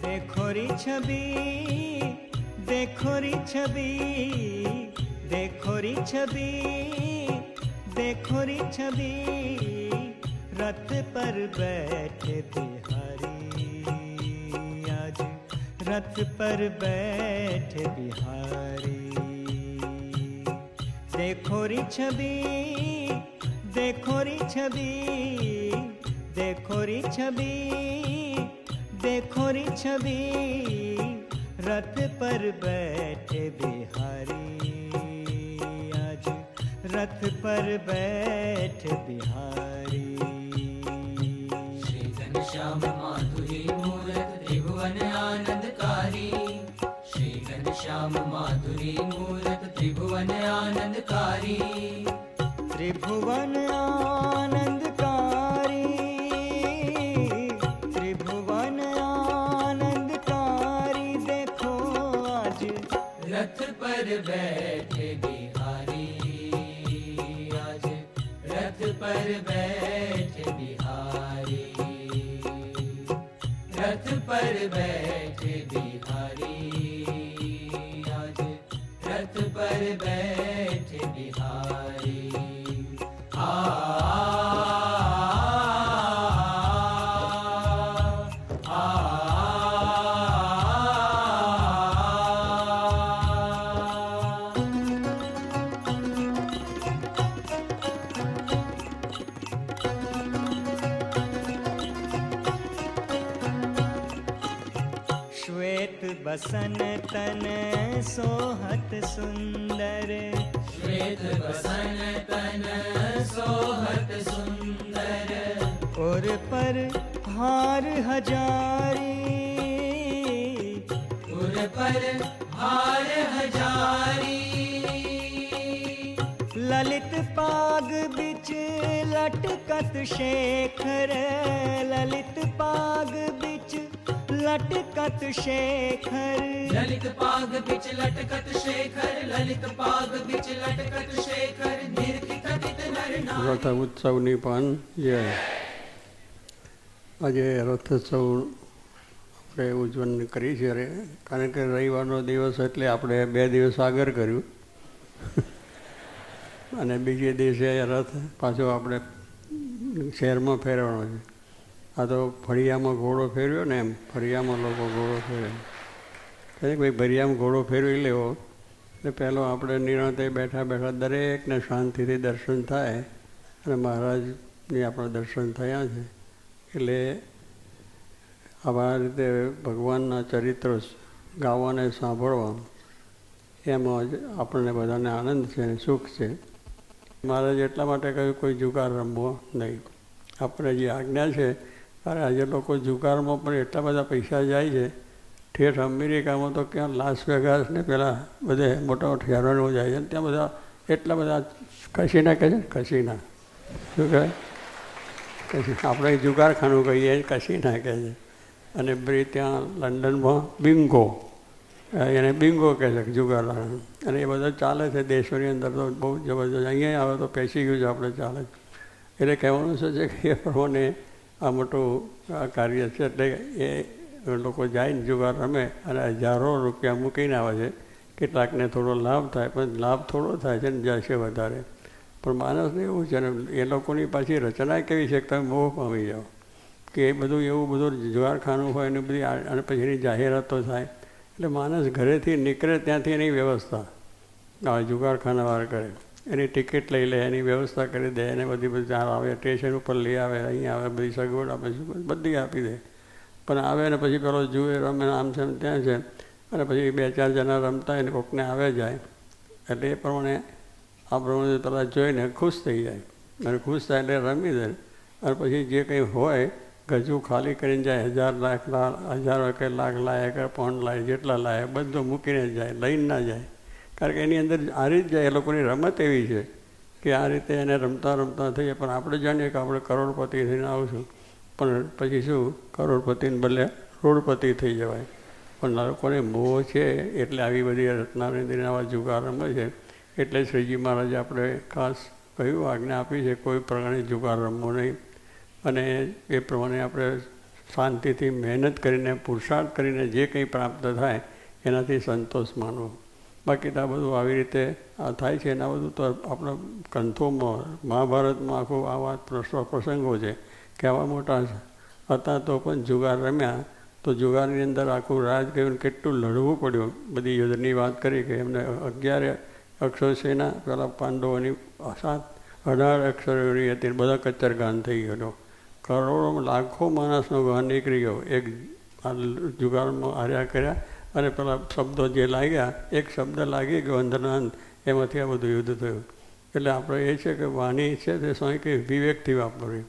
देखो री छवि, देखो री छवि, देखो री छवि, देखो री छवि, रथ पर बैठे बिहारी, आज रथ पर बैठे बिहारी। देखो री छवि, देखो री छवि, देखो री छवि, देखो री छवि, रथ पर बैठे बिहारी, आज रथ पर बैठे बिहारी। श्री घनश्याम माधुरी मूरत त्रिभुवन आनंदकारी, श्री घनश्याम माधुरी मूरत त्रिभुवन आनंदकारी, त्रिभुवन आनंदकारी, त्रिभुवन आनंदकारी। देखो आज रथ पर बैठे बिहारी, आज रथ पर बैठे बिहारी, रथ पर बैठे बिहारी, आज रथ पर बैठे बिहारी। आ श्वेत बसन तन सोहत सुंदर, श्वेत बसन तन सोहत सुंदर, और पर हार हजारी, उर पर हार हजारी, ललित पाग बिच लटकत शेखर, ललित पाग बिच लटकत शेखर। ललित पाग बिच लटकत शेखर, ललित पाग बिच लटकत शेखर, નિર્કિત નર નારી। રથ ઉત્સવની પણ જે આજે રથોત્સવ આપણે ઉજવણી કરી છે, કારણ કે રવિવારનો દિવસ એટલે આપણે 2 દિવસ આગળ કર્યું અને બીજે દિવસે રથ પાછો આપણે શહેરમાં ફેરવાનો છે. આ તો ફળિયામાં ઘોડો ફેરવ્યો ને, એમ ફળિયામાં લોકો ઘોડો ફેરવે કે ભાઈ ફળિયામાં ઘોડો ફેરવી લેવો એટલે પહેલો આપણે નિરાંતે બેઠા બેઠા દરેકને શાંતિથી દર્શન થાય અને મહારાજની આપણા દર્શન થયા છે એટલે આવા રીતે ભગવાનના ચરિત્રો ગાવાને સાંભળવા એમાં જ આપણને બધાને આનંદ છે અને સુખ છે. મહારાજ એટલા માટે કહ્યું કોઈ જુગાર રમવો નહીં. આપણે જે આજ્ઞા છે, અરે આજે લોકો જુગારમાં પણ એટલા બધા પૈસા જાય છે. ઠેઠ અમેરિકામાં તો ક્યાં લાસ વેગાસ ને પેલા બધે મોટા મોટા શહેરોમાં જાય છે, ત્યાં બધા એટલા બધા કસીના કહે છે ને, કસીના શું કહેવાય, કસી આપણે જુગારખાનું કહીએ કસીના કહે છે. અને પછી ત્યાં લંડનમાં બિંગો, એને બિંગો કહે છે જુગારખાનું, અને એ બધા ચાલે છે દેશોની અંદર તો બહુ જબરજસ્ત. અહીંયા આવે તો પેસી ગયું છે આપણે ચાલે છે. એટલે કહેવાનું શું છે કે એ પ્રમાણે આ મોટું આ કાર્ય છે. એટલે એ લોકો જાય ને જુગાર રમે અને હજારો રૂપિયા મૂકીને આવે છે. કેટલાકને થોડો લાભ થાય, પણ લાભ થોડો થાય છે ને જાય છે વધારે. પણ માણસને એવું છે ને, એ લોકોની પાછી રચના કેવી છે કે તમે મોહ પામી જાઓ કે એ બધું એવું બધું જુગારખાનું હોય ને બધી, અને પછી એની જાહેરાતો થાય એટલે માણસ ઘરેથી નીકળે ત્યાંથી એની વ્યવસ્થા જુગારખાનાવાળા કરે, એની ટિકિટ લઈ લે, એની વ્યવસ્થા કરી દે, એને બધી ત્યાં આવે, સ્ટેશન ઉપર લઈ આવે, અહીં આવે, બધી સગવડ આપે, બધી આપી દે. પણ આવે ને પછી પેલો જુએ રમે આમ છે ત્યાં છે, અને પછી 2-4 જણા રમતા હોય ને કોકને આવે જાય એટલે એ પ્રમાણે આ પ્રમાણે પેલા જોઈને ખુશ થઈ જાય, અને ખુશ થાય એટલે રમી દે. અને પછી જે કંઈ હોય ગજુ ખાલી કરીને જાય, 1000 લાખ 1000 કે લાખ લાય કે પોન્ડ લાય, જેટલા લાય બધું મૂકીને જાય, લઈને ના જાય. કારણ કે એની અંદર આ રીતે જાય. એ લોકોની રમત એવી છે કે આ રીતે એને રમતા રમતા થઈએ. પણ આપણે જાણીએ કે આપણે કરોડપતિ થઈને આવશું, પણ પછી શું કરોડપતિને બદલે રોડપતિ થઈ જવાય. પણ લોકોને મોહ છે એટલે આવી બધી રત્નાવલીને આવા જુગાર રમે છે. એટલે શ્રીજી મહારાજે આપણે ખાસ કહ્યું, આજ્ઞા આપી છે કોઈ પ્રકારે જુગાર રમવો નહીં. અને એ પ્રમાણે આપણે શાંતિથી મહેનત કરીને પુરુષાર્થ કરીને જે કંઈ પ્રાપ્ત થાય એનાથી સંતોષ માનવો. બાકી તો આ બધું આવી રીતે આ થાય છે એના બધું તો આપણા ગ્રંથોમાં મહાભારતમાં આખું આવા પ્રસંગો છે કે આવા મોટા હતા તો પણ જુગાર રમ્યા તો જુગારની અંદર આખું રાજ ગયું, કેટલું લડવું પડ્યું. બધી યુદ્ધની વાત કરી કે એમને 11 અક્ષરસેના પેલા પાંડવોની 18 અક્ષરોની હતી, બધા કચ્ચરગાન થઈ ગયો. કરોડો લાખો માણસનો ગાન નીકળી ગયો એક જુગારમાં હાર્યા કર્યા અને પેલા શબ્દો જે લાગ્યા, એક શબ્દ લાગી ગયો અંદરના અંત, એમાંથી આ બધું યુદ્ધ થયું. એટલે આપણે એ છે કે વાણી છે તે સ્વામી કે વિવેકથી વાપરવી,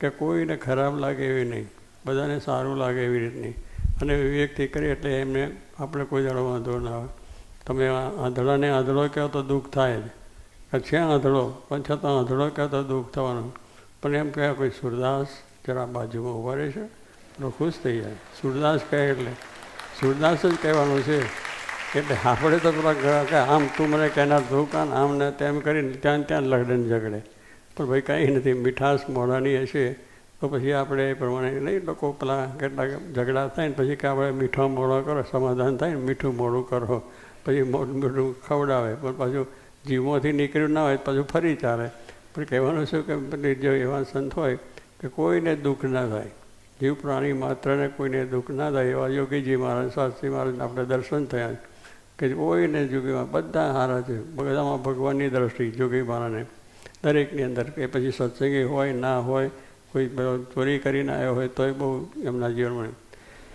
કે કોઈને ખરાબ લાગે એવી નહીં, બધાને સારું લાગે એવી રીતની, અને વિવેકથી કરીએ એટલે એમને આપણે કોઈ દાડો વાંધો ના આવે. તમે આંધળાને આંધળો કહો તો દુઃખ થાય જ, છે આંધળો પણ છતાં આંધળો કહો તો દુઃખ થવાનું. પણ એમ કહે કોઈ સુરદાસ જરા બાજુમાં ઊભા રહે છે તો ખુશ થઈ જાય. સુરદાસ કહે એટલે સુરદાસ જ કહેવાનું છે. એટલે આપણે તો પેલા કે આમ તું મને કહેનાર તું કાન આમ ને તેમ કરીને ત્યાં લગડે ને ઝઘડે, પણ ભાઈ કંઈ નથી. મીઠાશ મોઢાની હશે તો પછી આપણે એ પ્રમાણે નહીં, લોકો પેલા કેટલાક ઝઘડા થાય ને પછી કે આપણે મીઠો મોઢો કરો, સમાધાન થાય ને મીઠું મોઢું કરો, પછી મીઠું ખવડાવે, પણ પાછું જીવમાંથી નીકળ્યું ના હોય પાછું ફરી ચાલે. પણ કહેવાનું શું કે જો એવા સંત હોય કે કોઈને દુઃખ ના થાય, જીવ પ્રાણી માત્રને કોઈને દુઃખ ના થાય, એવા યોગીજી મહારાજ શાસ્ત્રી મહારાજને આપણે દર્શન થયા કે કોઈને જોગીમાં બધા સારા છે, બધામાં ભગવાનની દ્રષ્ટિ જોગી મહારાજને દરેકની અંદર. કે પછી સત્સંગી હોય ના હોય, કોઈ ચોરી કરીને આવ્યો હોય તોય બહુ એમના જીવનમાં.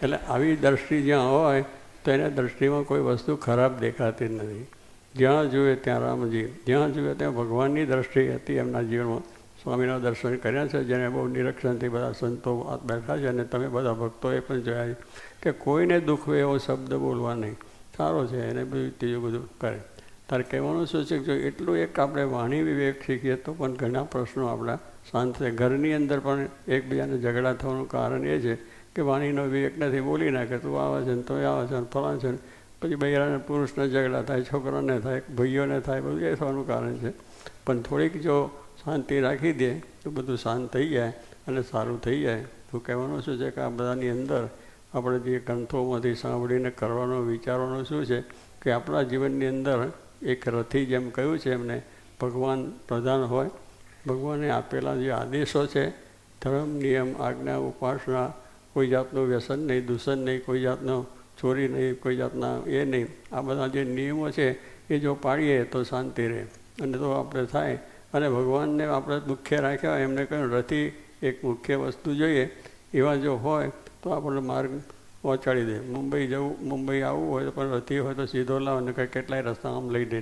એટલે આવી દ્રષ્ટિ જ્યાં હોય તો એના દ્રષ્ટિમાં કોઈ વસ્તુ ખરાબ દેખાતી જ નથી. જ્યાં જુએ ત્યાં રામજી, જ્યાં જુએ ત્યાં ભગવાનની દ્રષ્ટિ હતી એમના જીવનમાં. સ્વામીના દર્શન કર્યા છે, જેને બહુ નિરીક્ષણથી બધા સંતો બેઠા છે, અને તમે બધા ભક્તોએ પણ જોયા છે કે કોઈને દુઃખ એવો શબ્દ બોલવા નહીં, સારો છે એને બધું ત્રીજું બધું કરે. તારે કહેવાનું શું છે કે જો એટલું એક આપણે વાણી વિવેક શીખીએ તો પણ ઘણા પ્રશ્નો આપણા શાંત થાય. ઘરની અંદર પણ એકબીજાને ઝઘડા થવાનું કારણ એ છે કે વાણીનો વિવેક નથી, બોલી નાખે તું આવે છે ને તો આવે છે ને ફલાણ છે ને, પછી બૈરાને પુરુષને ઝઘડા થાય, છોકરાને થાય, ભાઈઓને થાય, બધું એ થવાનું કારણ છે. પણ થોડીક જો શાંતિ રાખી દે તો બધું શાંત થઈ જાય અને સારું થઈ જાય. તો કહેવાનું શું છે કે આ બધાની અંદર આપણે જે ગ્રંથોમાંથી સાંભળીને કરવાનો વિચારવાનું શું છે કે આપણા જીવનની અંદર એક રથી જેમ કહ્યું છે એમને ભગવાન પ્રધાન હોય, ભગવાને આપેલા જે આદેશો છે ધર્મ નિયમ આજ્ઞા ઉપાસના, કોઈ જાતનું વ્યસન નહીં, દૂષણ નહીં, કોઈ જાતનો ચોરી નહીં, કોઈ જાતના એ નહીં, આ બધા જે નિયમો છે એ જો પાડીએ તો શાંતિ રહે અને તો આપણે થાય. અને ભગવાનને આપણે મુખ્ય રાખ્યા હોય, એમને કહ્યું રથી એક મુખ્ય વસ્તુ જોઈએ એવા જો હોય તો આપણને માર્ગ પહોંચાડી દે. મુંબઈ આવવું હોય તો પણ રથી હોય તો સીધો લાવે ને કંઈ કેટલાય રસ્તા આમ લઈ દે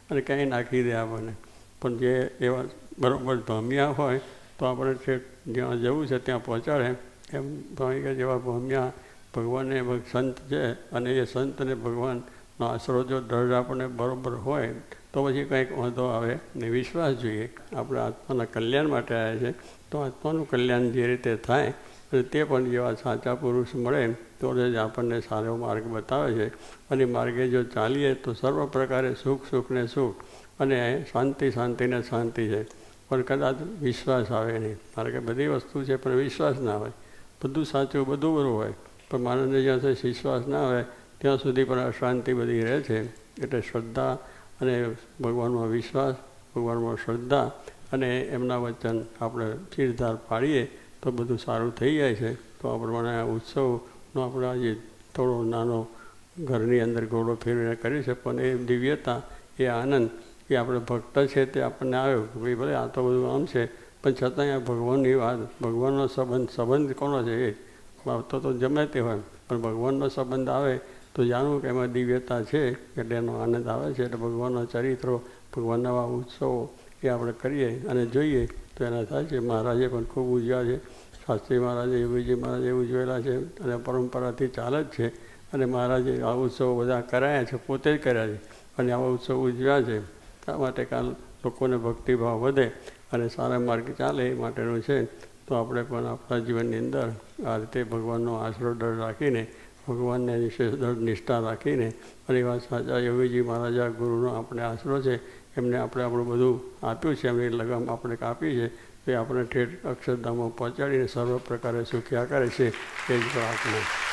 અને ક્યાંય નાખી દે આપણને. પણ જે એવા બરાબર ભમ્યા હોય તો આપણે જ્યાં જવું છે ત્યાં પહોંચાડે. એમ સ્વામી કે જેવા ભમ્યા ભગવાનને સંત છે અને એ સંત અને ભગવાનનો આશરો જો દૃઢ આપણને બરાબર હોય તો પછી કંઈક વાંધો આવે ને. વિશ્વાસ જોઈએ, આપણે આત્માના કલ્યાણ માટે આવ્યા છે તો આત્માનું કલ્યાણ જે રીતે થાય અને તે પણ જેવા સાચા પુરુષ મળે તો જ આપણને સારો માર્ગ બતાવે છે. અને માર્ગે જો ચાલીએ તો સર્વ પ્રકારે સુખ ને સુખ અને શાંતિને શાંતિ છે. પણ કદાચ વિશ્વાસ આવે નહીં, કારણ કે બધી વસ્તુ છે પણ વિશ્વાસ ના હોય. બધું સાચું બધું બરું હોય પણ માણસને જ્યાં સુધી વિશ્વાસ ના આવે ત્યાં સુધી પણ અશાંતિ બધી રહે છે. એટલે શ્રદ્ધા અને ભગવાનમાં વિશ્વાસ, ભગવાનમાં શ્રદ્ધા અને એમના વચન આપણે ચીરધાર પાડીએ તો બધું સારું થઈ જાય છે. તો આ પ્રમાણે આ ઉત્સવનો આપણે આજે થોડો નાનો ઘરની અંદર ઘોડો ફેરવીને કર્યું છે, પણ એ દિવ્યતા, એ આનંદ એ આપણે ભક્ત છે તે આપણને આવ્યો કે ભાઈ ભલે આ તો બધું આમ છે પણ છતાં આ ભગવાનની વાત, ભગવાનનો સંબંધ કોનો છે એ તો ગમે તે હોય પણ ભગવાનનો સંબંધ આવે તો જાણવું કે એમાં દિવ્યતા છે એટલે એનો આનંદ આવે છે. એટલે ભગવાનના ચરિત્રો, ભગવાનના આવા ઉત્સવો એ આપણે કરીએ અને જોઈએ તો એના થાય છે. મહારાજે પણ ખૂબ ઉજવ્યા છે, શાસ્ત્રી મહારાજે, યોગીજી મહારાજે ઉજવેલા છે અને પરંપરાથી ચાલે જ છે. અને મહારાજે આ ઉત્સવો બધા કરાયા છે, પોતે જ કર્યા છે અને આવા ઉત્સવ ઉજવ્યા છે. શા માટે કાલ લોકોને ભક્તિભાવ વધે અને સારા માર્ગ ચાલે એ માટેનું છે. તો આપણે પણ આપણા જીવનની અંદર આ રીતે ભગવાનનો આશરો દર રાખીને, ભગવાનને વિશેષ દર નિષ્ઠા રાખીને અને એવા સાચા યોગીજી મહારાજા ગુરુનો આપણે આશરો છે, એમને આપણે આપણું બધું આપ્યું છે, એમની લગામ આપણે કાપી છે. એ આપણે ઠેઠ અક્ષરધામમાં પહોંચાડીને સર્વ પ્રકારે સુખ્યા કરે છે એ જ પ્રાર્થના.